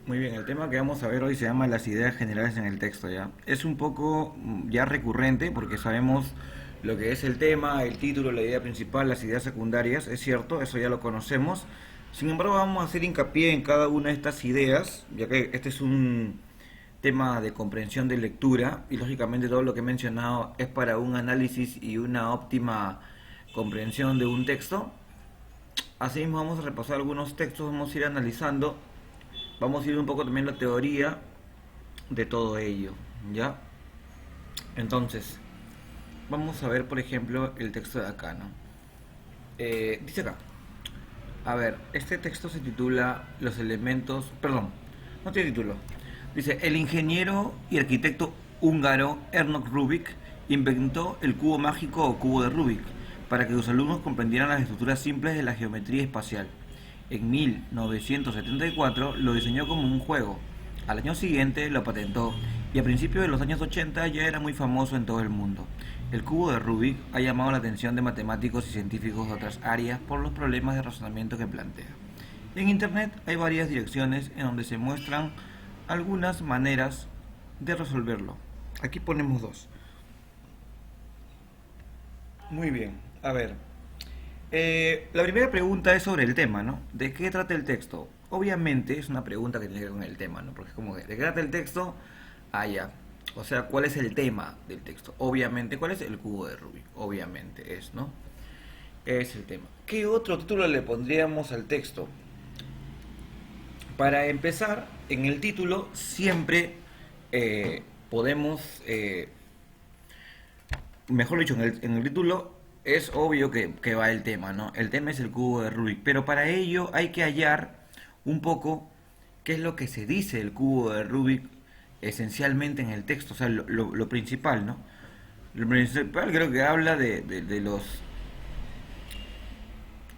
Muy bien, el tema que vamos a ver hoy se llama las ideas generales en el texto, ¿ya? Es un poco ya recurrente porque sabemos lo que es el tema, el título, la idea principal, las ideas secundarias, es cierto, eso ya lo conocemos. Sin embargo, vamos a hacer hincapié en cada una de estas ideas, ya que este es un tema de comprensión de lectura y lógicamente todo lo que he mencionado es para un análisis y una óptima comprensión de un texto. Asimismo, vamos a repasar algunos textos, vamos a ir analizando. Vamos a ir un poco también la teoría de todo ello, ¿ya? Entonces, vamos a ver, por ejemplo, el texto de acá, ¿no? Dice acá, a ver, este texto se titula Los elementos, perdón, no tiene título. Dice, el ingeniero y arquitecto húngaro Ernest Rubik inventó el cubo mágico o cubo de Rubik para que sus alumnos comprendieran las estructuras simples de la geometría espacial. En 1974 lo diseñó como un juego. Al año siguiente lo patentó y a principios de los años 80 ya era muy famoso en todo el mundo. El cubo de Rubik ha llamado la atención de matemáticos y científicos de otras áreas por los problemas de razonamiento que plantea. En Internet hay varias direcciones en donde se muestran algunas maneras de resolverlo. Aquí ponemos dos. Muy bien, a ver. La primera pregunta es sobre el tema, ¿no? ¿De qué trata el texto? Obviamente es una pregunta que tiene que ver con el tema, ¿no? Porque es como que, ¿de qué trata el texto? Ah, ya. O sea, ¿cuál es el tema del texto? Obviamente, ¿cuál es el cubo de Rubik? Obviamente es, ¿no? Es el tema. ¿Qué otro título le pondríamos al texto? Para empezar, en el título siempre podemos, mejor dicho, en el título es obvio que va el tema, ¿no? El tema es el cubo de Rubik, pero para ello hay que hallar un poco qué es lo que se dice del cubo de Rubik esencialmente en el texto, o sea, lo principal, ¿no? Lo principal creo que habla de los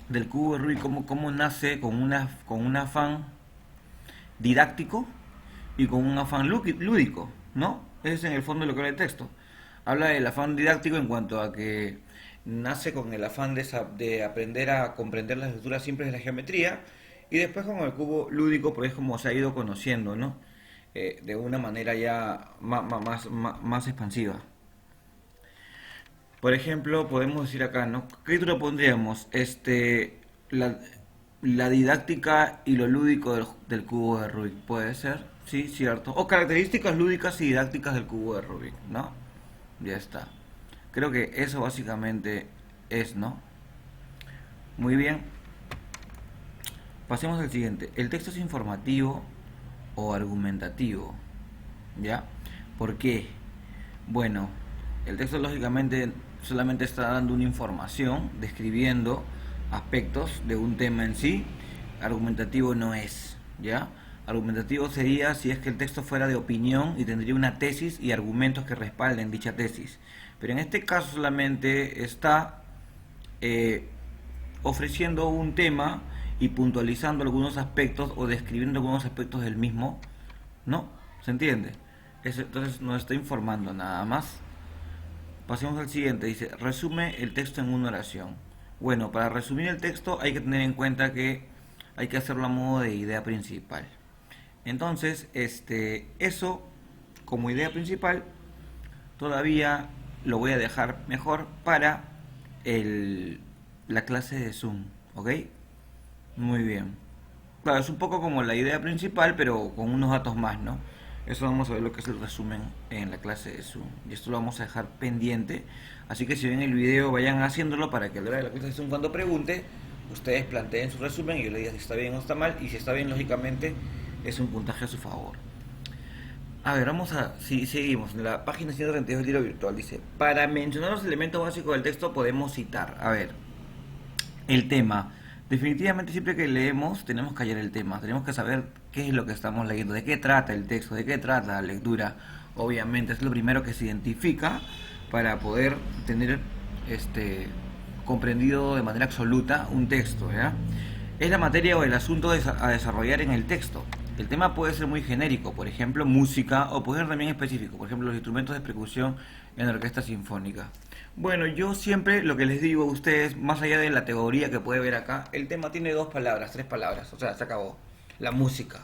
del cubo de Rubik, cómo nace con un afán didáctico y con un afán lúdico, ¿no? Ese es en el fondo lo que habla el texto. Habla del afán didáctico en cuanto a que nace con el afán de aprender a comprender las estructuras simples de la geometría y después con el cubo lúdico, porque es como se ha ido conociendo, ¿no? De una manera ya más expansiva. Por ejemplo, podemos decir acá, ¿no? ¿Qué título pondríamos? La didáctica y lo lúdico del cubo de Rubik, ¿puede ser? Sí, cierto. O características lúdicas y didácticas del cubo de Rubik, ¿no? Ya está. Creo que eso básicamente es, ¿no? Muy bien. Pasemos al siguiente. El texto es informativo o argumentativo, ¿ya? ¿Por qué? Bueno, el texto lógicamente solamente está dando una información, describiendo aspectos de un tema en sí. Argumentativo no es, ¿ya? Argumentativo sería si es que el texto fuera de opinión y tendría una tesis y argumentos que respalden dicha tesis. Pero en este caso solamente está eh, ofreciendo un tema y puntualizando algunos aspectos o describiendo algunos aspectos del mismo, ¿no? ¿Se entiende? Entonces nos está informando nada más. Pasemos al siguiente, dice, resume el texto en una oración. Bueno, para resumir el texto hay que tener en cuenta que hay que hacerlo a modo de idea principal. Entonces, eso como idea principal todavía lo voy a dejar mejor para la clase de Zoom, ¿ok? Muy bien. Claro, es un poco como la idea principal, pero con unos datos más, ¿no? Eso vamos a ver lo que es el resumen en la clase de Zoom. Y esto lo vamos a dejar pendiente. Así que si ven el video, vayan haciéndolo para que a la hora de la clase de Zoom, cuando pregunte, ustedes planteen su resumen y yo le diga si está bien o está mal. Y si está bien, lógicamente, es un puntaje a su favor. A ver, vamos a... Si seguimos, en la página 132 del libro virtual dice, para mencionar los elementos básicos del texto podemos citar. A ver, el tema. Definitivamente siempre que leemos tenemos que hallar el tema, tenemos que saber qué es lo que estamos leyendo, de qué trata el texto, de qué trata la lectura. Obviamente es lo primero que se identifica para poder tener comprendido de manera absoluta un texto, ¿ya? Es la materia o el asunto a desarrollar en el texto. El tema puede ser muy genérico, por ejemplo, música, o puede ser también específico, por ejemplo, los instrumentos de percusión en la orquesta sinfónica. Bueno, yo siempre lo que les digo a ustedes, más allá de la teoría que puede ver acá, el tema tiene dos palabras, tres palabras, o sea, se acabó. La música.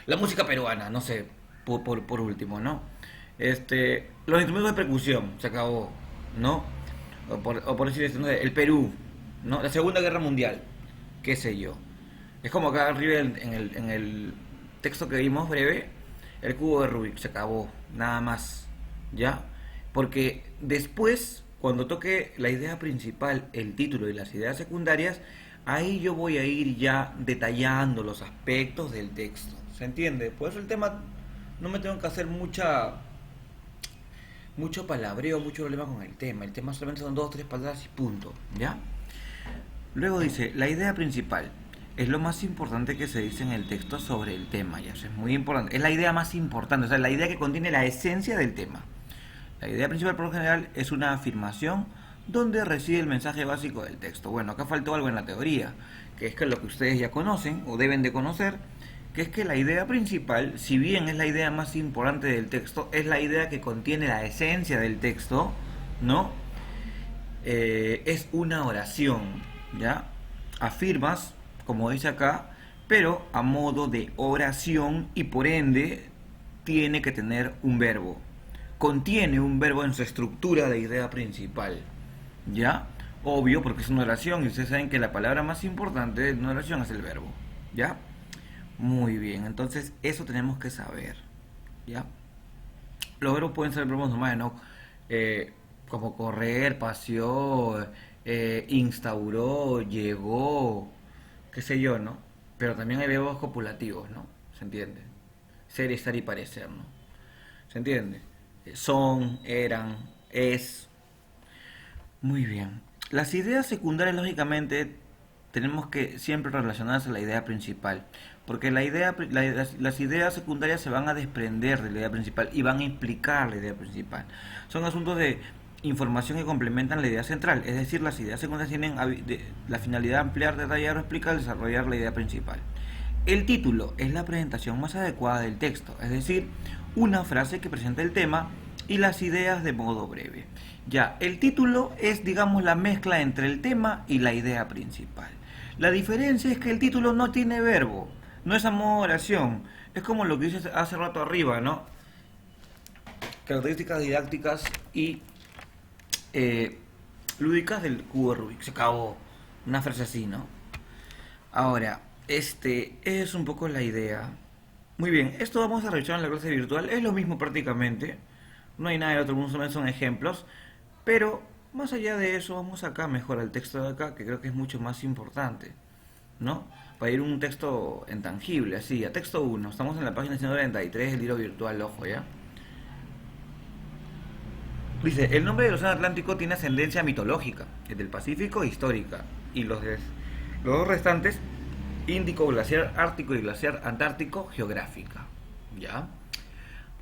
La música peruana, no sé, por último, ¿no? Los instrumentos de percusión, se acabó, ¿no? O por decir esto, ¿no? El Perú, ¿no? La Segunda Guerra Mundial, qué sé yo. Es como acá arriba en el texto que vimos breve, el cubo de Rubik, se acabó, nada más, ¿ya? Porque después, cuando toque la idea principal, el título y las ideas secundarias, ahí yo voy a ir ya detallando los aspectos del texto. ¿Se entiende? Por eso el tema no me tengo que hacer mucho palabreo, mucho problema con el tema. El tema solamente son dos, tres palabras y punto, ¿ya? Luego dice, la idea principal es lo más importante que se dice en el texto sobre el tema, ya, eso es muy importante. Es la idea más importante, o sea, la idea que contiene la esencia del tema. La idea principal, por lo general, es una afirmación donde reside el mensaje básico del texto. Bueno, acá faltó algo en la teoría, que es que lo que ustedes ya conocen o deben de conocer, que es que la idea principal, si bien es la idea más importante del texto, es la idea que contiene la esencia del texto, ¿no? Es una oración, ¿ya? Afirmas, como dice acá, pero a modo de oración y por ende tiene que tener un verbo. Contiene un verbo en su estructura de idea principal, ¿ya? Obvio, porque es una oración y ustedes saben que la palabra más importante de una oración es el verbo, ¿ya? Muy bien, entonces eso tenemos que saber, ¿ya? Los verbos pueden ser verbos normales, ¿no? Eh, Como correr, paseó, instauró, llegó, qué sé yo, ¿no? Pero también hay verbos copulativos, ¿no? ¿Se entiende? Ser, estar y parecer, ¿no? ¿Se entiende? Son, eran, es. Muy bien. Las ideas secundarias, lógicamente, tenemos que siempre relacionarse a la idea principal, porque las ideas secundarias se van a desprender de la idea principal y van a implicar la idea principal. Son asuntos de información que complementan la idea central, es decir, las ideas secundarias tienen la finalidad de ampliar, detallar o explicar, desarrollar la idea principal. El título es la presentación más adecuada del texto, es decir, una frase que presenta el tema y las ideas de modo breve. Ya, el título es, digamos, la mezcla entre el tema y la idea principal. La diferencia es que el título no tiene verbo, no es a modo oración, es como lo que hice hace rato arriba, ¿no? Características didácticas y lúdicas del cubo de Rubik. Se acabó una frase así, ¿no? Ahora, es un poco la idea. Muy bien, esto vamos a revisar en la clase virtual. Es lo mismo prácticamente. No hay nada del otro mundo, solamente son ejemplos. Pero más allá de eso, vamos acá mejor al texto de acá, que creo que es mucho más importante, ¿no? Para ir un texto en tangible, así, a texto uno. Estamos en la página 193 del libro virtual, ojo, ¿ya? Dice, el nombre del océano Atlántico tiene ascendencia mitológica, el del Pacífico histórica, y los dos restantes, Índico, glaciar ártico y glaciar antártico, geográfica. ¿Ya?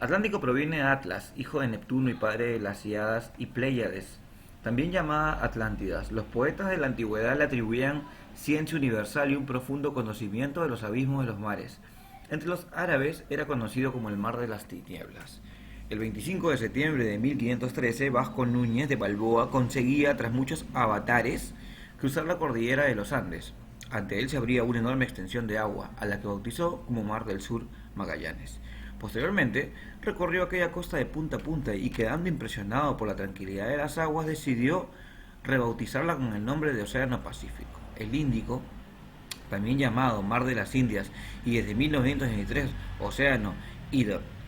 Atlántico proviene de Atlas, hijo de Neptuno y padre de las Híadas y Pléyades, también llamada Atlántidas. Los poetas de la antigüedad le atribuían ciencia universal y un profundo conocimiento de los abismos de los mares. Entre los árabes era conocido como el Mar de las Tinieblas. El 25 de septiembre de 1513, Vasco Núñez de Balboa conseguía, tras muchos avatares, cruzar la cordillera de los Andes. Ante él se abría una enorme extensión de agua, a la que bautizó como Mar del Sur Magallanes. Posteriormente, recorrió aquella costa de punta a punta y, quedando impresionado por la tranquilidad de las aguas, decidió rebautizarla con el nombre de Océano Pacífico. El Índico, también llamado Mar de las Indias, y desde 1923 Océano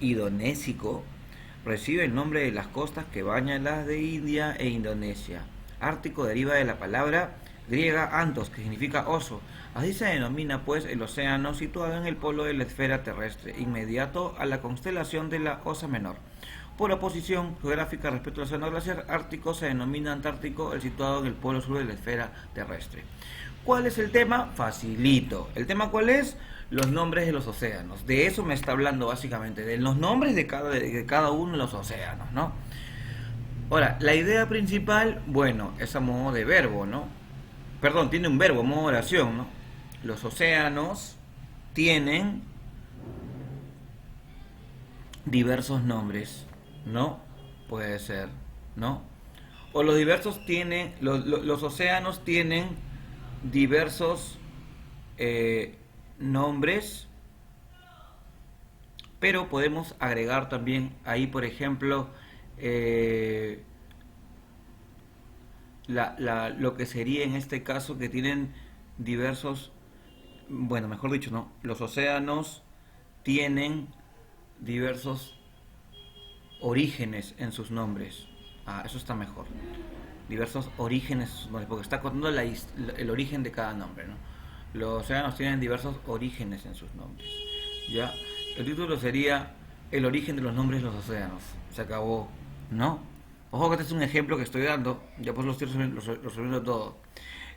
Indonésico, recibe el nombre de las costas que bañan las de India e Indonesia. Ártico deriva de la palabra griega antos, que significa oso. Así se denomina pues el océano situado en el polo de la esfera terrestre, inmediato a la constelación de la Osa Menor. Por oposición geográfica respecto al océano glaciar ártico, se denomina Antártico el situado en el polo sur de la esfera terrestre. ¿Cuál es el tema? Facilito. ¿El tema cuál es? Los nombres de los océanos. De eso me está hablando básicamente, de los nombres de cada uno de los océanos, ¿no? Ahora, la idea principal, bueno, es a modo de verbo, ¿no? Perdón, tiene un verbo, modo de oración, ¿no? Los océanos tienen diversos nombres, ¿no? Puede ser, ¿no? O los océanos tienen diversos nombres Pero podemos agregar también ahí, por ejemplo, lo que sería en este caso que tienen diversos, bueno, mejor dicho, no, los océanos tienen diversos orígenes en sus nombres. Ah, eso está mejor. Diversos orígenes en sus nombres, porque está contando el origen de cada nombre, ¿no? Los océanos tienen diversos orígenes en sus nombres. ¿Ya? El título sería El origen de los nombres de los océanos. Se acabó, ¿no? Ojo que este es un ejemplo que estoy dando, ya pues lo estoy resumiendo todo.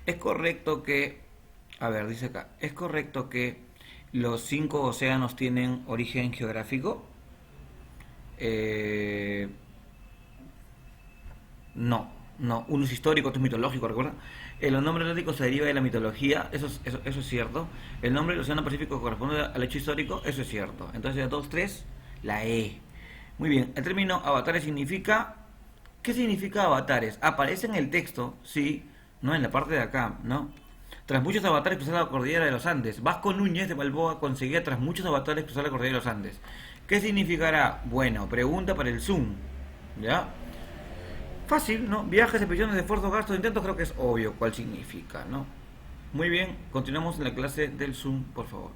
Es correcto que, a ver, dice acá, ¿es correcto que los 5 océanos tienen origen geográfico? Eh, no, no, uno es histórico, otro es mitológico, ¿recuerda? El nombre atlántico se deriva de la mitología, eso es cierto. El nombre del Océano Pacífico corresponde al hecho histórico, eso es cierto. Entonces, de todos tres, la E. Muy bien, el término avatares significa... ¿Qué significa avatares? Aparece en el texto, sí, no en la parte de acá, ¿no? Tras muchos avatares cruzar la cordillera de los Andes. Vasco Núñez de Balboa conseguía tras muchos avatares cruzar la cordillera de los Andes. ¿Qué significará? Bueno, pregunta para el Zoom, ¿ya? Fácil, ¿no? Viajes, expediciones, esfuerzos, gastos, intentos, creo que es obvio cuál significa, ¿no? Muy bien, continuamos en la clase del Zoom, por favor.